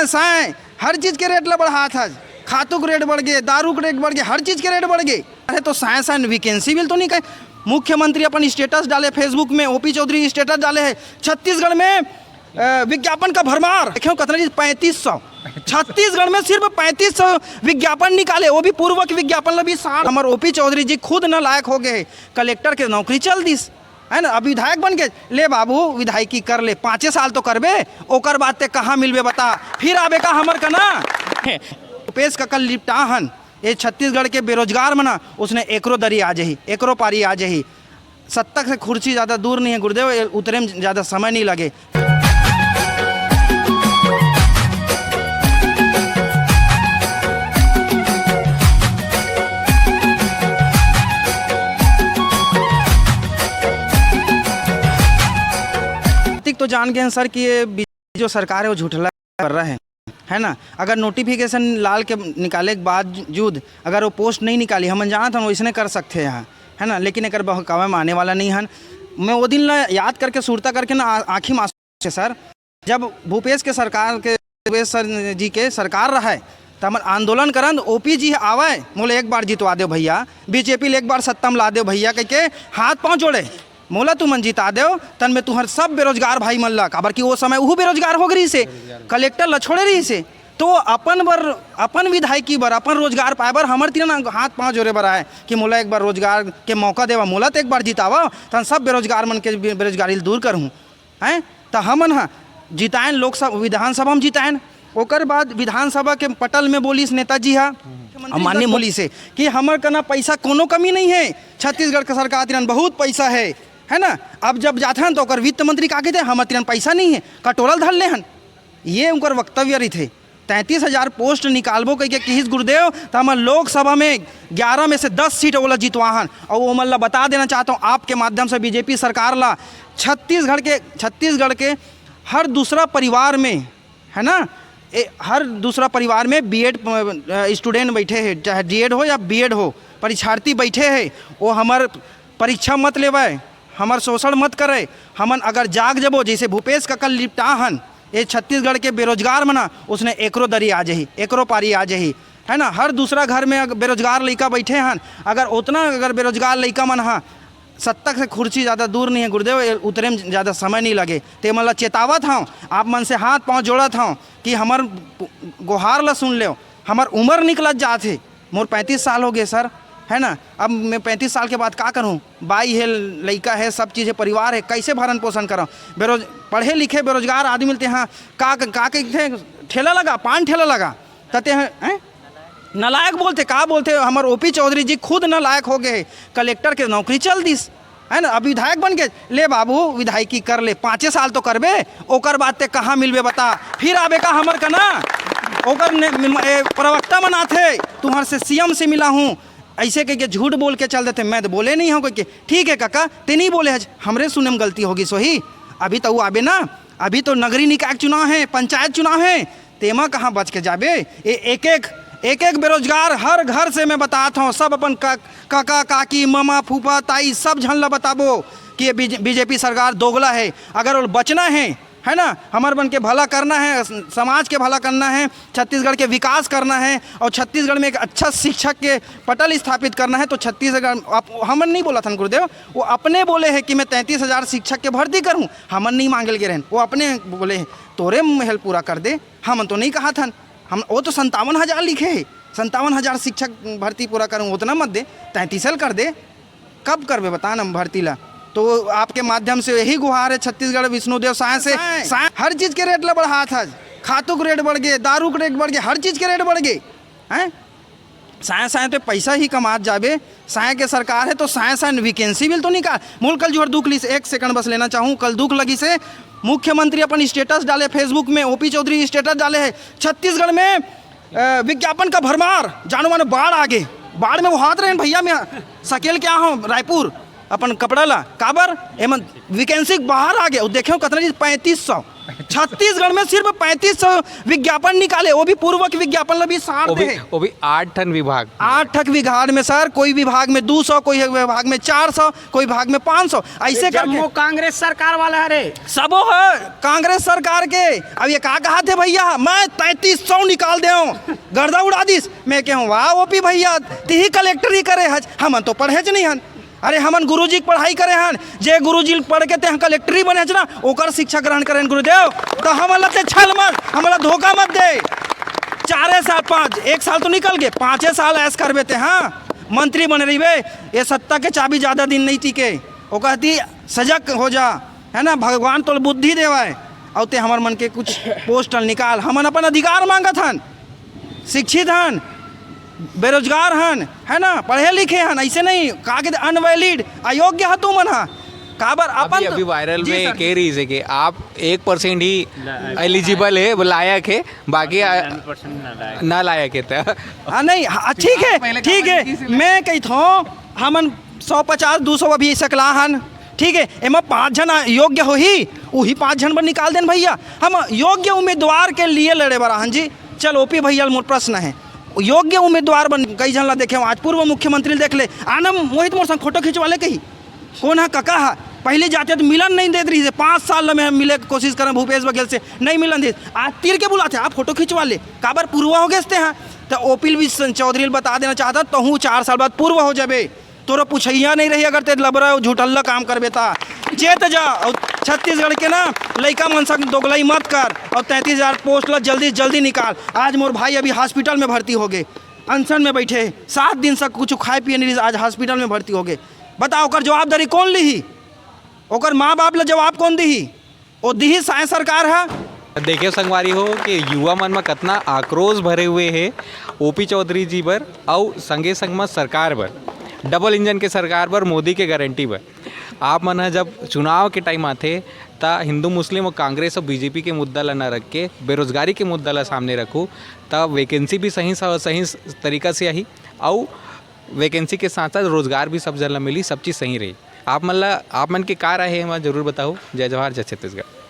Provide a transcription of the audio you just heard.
साए हर चीज़ के रेट बढ़ा था। खातों के रेट बढ़ गए, दारू के रेट बढ़ गए, हर चीज़ के रेट बढ़ गए। अरे तो साए साए वैकेंसी बिल तो नहीं कहे। मुख्यमंत्री अपन स्टेटस डाले फेसबुक में, ओपी चौधरी स्टेटस डाले है छत्तीसगढ़ में विज्ञापन का भरमार। देखो कितना चीज 3500 छत्तीसगढ़ में सिर्फ 3500 विज्ञापन निकाले, वो भी पूर्वक विज्ञापन लभी। हमारे ओपी चौधरी जी खुद न लायक हो गए, कलेक्टर के नौकरी चल दिस है ना। अब विधायक बन के ले बाबू विधायकी कर ले, 5 साल तो करबे, ओकर बाद ते कहाँ मिलबे बता, फिर आबे का हमर का ना। भूपेश का कल लिपटाहन ये छत्तीसगढ़ के बेरोजगार मना उसने एकरो दरी आ जही, एकरो पारी आ जही। सत्तक से खुर्ची ज़्यादा दूर नहीं है गुरुदेव, उतरे में ज़्यादा समय नहीं लगे। तो जान गए हैं सर कि ये जो सरकार है वो झूठला कर रहा है ना। अगर नोटिफिकेशन लाल के निकाले के बावजूद अगर वो पोस्ट नहीं निकाली, हम जाना था वो इसने कर सकते हैं यहाँ है ना, लेकिन एक बहकावे में आने वाला नहीं है। मैं वो दिन याद करके सुरता करके ना आँखी मासूम से सर, जब भूपेश के सरकार के भूपेश सर जी के सरकार रहा है तो हम आंदोलन करन ओपी जी आवे मोले एक बार जितवा दो भैया, बीजेपी एक बार सत्ता में ला दो भैया, कह हाथ पाँव जोड़े मोला तू मन जिता दो तन में तुहर सब बेरोजगार भाई मन ला। काबर कि वो समय वो बेरोजगार हो गई से, कलेक्टर ला छोड़े रही से, तो अपन विधायकी बर अपन रोजगार पाए बर हमारे तीन हाथ पाँव जोड़े बर आए कि मोला एक बार रोजगार के मौका देवा, मोला तो एक बार जितावा तन सब बेरोजगार मन के बेरोजगारी दूर करूँ हैं। तो हमन हाँ जिताएन लोकसभा विधानसभा में जिताएन, ओकर बाद विधानसभा के पटल में बोलिस नेताजी हाँ माननीय बोली से कि हमार कना पैसा कोनो कमी नहीं है, छत्तीसगढ़ का सरकार तिरन बहुत पैसा है ना। अब जब जाते हैं तो अगर वित्त मंत्री का कहते हैं हमारे तिरन पैसा नहीं है, कटोरल धर ले हन। ये उनकर वक्तव्य रही थे। 33,000 पोस्ट निकालबो कह के किस गुरुदेव तो हमारे लोकसभा में 11 में से 10 सीट ओला जितवाहन। और वो मतलब बता देना चाहता हूँ आपके माध्यम से बीजेपी सरकार ला, छत्तीसगढ़ के हर दूसरा परिवार में है ना, हर दूसरा परिवार में बीएड स्टूडेंट बैठे हैं, चाहे डीएड हो या बीएड हो, परीक्षार्थी बैठे हैं। वो हमार परीक्षा मत लेवे, हमार शोषण मत करे। हमन अगर जाग जबो जैसे भूपेश का कल लिपटाहन ये छत्तीसगढ़ के बेरोजगार मना उसने एकरो दरी आ जही, एकरो पारी आ जही है ना। हर दूसरा घर में बेरोजगार लड़का बैठे हैं, अगर बेरोजगार लड़का मन हाँ सत्तक से खुर्ची ज़्यादा दूर नहीं है गुरुदेव, उतरे में ज़्यादा समय नहीं लगे। ते मतलब चेतावत हूँ आप मन से हाथ पाँव जोड़त हूँ कि हमार गुहार ला सुन लो। हमार उम्र निकलत जाते, मोर 35 साल हो गए सर है ना। अब मैं 35 साल के बाद का करूँ, बाई है लड़का है सब चीज़ है परिवार है, कैसे भरण पोषण करूँ। पढ़े लिखे बेरोजगार आदमी मिलते हैं का ठेला लगा, पान ठेला लगा तते हैं नलायक बोलते का बोलते। हमारे ओपी चौधरी जी खुद न लायक हो गए, कलेक्टर के नौकरी चल दिस है ना। अब विधायक बन के ले बाबू विधायकी कर ले, 5 साल तो करबे, ओकर बाद ते कहाँ मिलबे बता, फिर आबे का हमर का ना। ओकर प्रवक्ता मना थे तुम्हारे से सीएम से मिला हूँ, ऐसे कह के झूठ बोल के चल देते। मैं तो बोले नहीं हूँ कि ठीक है काका ते नहीं बोले हज, हमरे सुने में गलती होगी सोही। अभी तो वो आबे ना, अभी तो नगरीय निकाय चुनाव है, पंचायत चुनाव है, तेमा कहाँ बच के जाबे। एक एक बेरोजगार हर घर से मैं बताता हूँ, सब अपन काका काकी मामा फूफा ताई सब झनला बताबो कि ये बीजेपी सरकार दोगला है। अगर वो बचना है ना, हमारे बन के भला करना है, समाज के भला करना है, छत्तीसगढ़ के विकास करना है और छत्तीसगढ़ में एक अच्छा शिक्षक के पटल स्थापित करना है, तो छत्तीसगढ़ हमन नहीं बोला था गुरुदेव, वो अपने बोले हैं कि मैं 33,000 शिक्षक के भर्ती करूं। हमन नहीं मांगल के रहन, वो अपने बोले हैं तोरे महल पूरा कर दे, हमन तो नहीं कहा था। हम वो तो 57,000 लिखे है, 57,000 शिक्षक भर्ती पूरा करूँ, उतना मत दे, 33 कर दे, कब करबे बता ना भर्ती ला। तो आपके माध्यम से यही गुहार है छत्तीसगढ़ विष्णुदेव साय से हर चीज़ के रेट ला बढ़ा था। खातों के रेट बढ़ गए, दारू के रेट बढ़ गए, हर चीज़ के रेट बढ़ गए हैं। साय तो पैसा ही कमात जाबे, साय के सरकार है तो साय वैकेंसी बिल तो निकाल। मूल कल जो दुख ली से 1 सेकंड बस लेना चाहूँ, कल दुख लगी से मुख्यमंत्री अपन स्टेटस डाले फेसबुक में, ओपी चौधरी स्टेटस डाले है छत्तीसगढ़ में विज्ञापन का भरमार। जानो मानो बाढ़ आगे, बाढ़ में वो हाथ रहे भैया मैं सकेल क्या हूँ रायपुर अपन कपड़ा ला काबर एमन वैकेंसी बाहर आ गया। देखो कितना चीज 3500 छत्तीसगढ़ में सिर्फ 3500 विज्ञापन निकाले, वो भी पूर्व के विज्ञापन भी सार दे। वो भी 8 ठन विभाग, 8 ठक विभाग में सर, कोई विभाग में 200, कोई विभाग में 400, कोई विभाग में 500, ऐसे करके कांग्रेस सरकार वाला है रे, सब है कांग्रेस सरकार के। अब ये कहा थे भैया मैं 3300 निकाल दे गर्दा उड़ा दीस, मैं कहूँ वाह ओपी भैया ती कलेक्टर ही करे हज, हम तो पढ़े नहीं हन। अरे हमन गुरुजी के पढ़ाई करे हन, जे गुरुजी पढ़ के ते कलेक्टरी बने ना ओकर शिक्षा ग्रहण करें गुरुदेव, तो हमला ते छल मत, हमला धोखा मत दे। 4 साल 5 1 साल तो निकल गए, 5 साल ऐस कर बेते। हाँ मंत्री बने रही बे, ये सत्ता के चाबी ज़्यादा दिन नहीं टीके, वो कहती सजग हो जा, है ना, भगवान तो बुद्धि देवाए और ते हमार मन के कुछ पोस्टल निकाल। हमन अपन अधिकार मांगत हन, शिक्षित हन, बेरोजगार हन, है ना, पढ़े लिखे हन, ऐसे नहीं का के अनवैलिड अयोग्य है तुम हा काबर अपन। अभी वायरल में कह रही है कि आप 1% ही एलिजिबल है, वो लायक है, बाकी ना लायक है। नहीं ठीक है मैं कही थो हमन 150-200 अभी सकला हन, ठीक है, एम 5 जन योग्य हो ही वही 5 जन पर निकाल देन भैया। हम योग्य उम्मीदवार के लिए लड़े बरा हन जी। चल ओपी भैया मोर प्रश्न है, योग्य उम्मीदवार बन कई जन ला देखे, आज पूर्व मुख्यमंत्री देख ले आनम मोहित मोर संग फोटो खिंचवाले कही कौन है कका है, पहले जाते तो मिलन नहीं देते रही, 5 साल में मिले कोशिश करें भूपेश बघेल से नहीं मिलन दे, आज तीर के बुलाते आप फोटो खिंचवा ले, काबर पूर्वा हो गए हैं। तो ओपी भी चौधरी बता देना चाहता तो हूँ 4 साल बाद पूर्व हो जाबे, तोरा पूछैया नहीं रही अगर ते लबरा झूठल्ला काम कर बेता चेत जा। और छत्तीसगढ़ के ना लड़का मन संग दोगलई मत कर, और 33,000 पोस्ट ला जल्दी जल्दी निकाल। आज मोर भाई अभी हॉस्पिटल में भर्ती हो गए, अनशन में बैठे 7 दिन से कुछ खाए पिए नहीं, आज हॉस्पिटल में भर्ती हो गए। बताओ ओकर जवाबदारी कौन ली, ओकर माँ बाप ला जवाब कौन दी, वो दी साय सरकार है। देखिए संगवारी हो कि युवा मन में कितना आक्रोश भरे हुए है ओपी चौधरी जी पर और संगे संग में सरकार पर, डबल इंजन के सरकार पर, मोदी के गारंटी पर। आप मन जब चुनाव के टाइम आते ता हिंदू मुस्लिम और कांग्रेस और बीजेपी के मुद्दा ला न रख के बेरोजगारी के मुद्दा ला सामने रखो, तब वैकेंसी भी सही तरीका से आई और वैकेंसी के साथ साथ रोजगार भी सब जन ला मिली, सब चीज़ सही रही। आप मन के का रहे हैं जरूर बताओ। जय जवाहर जय छत्तीसगढ़।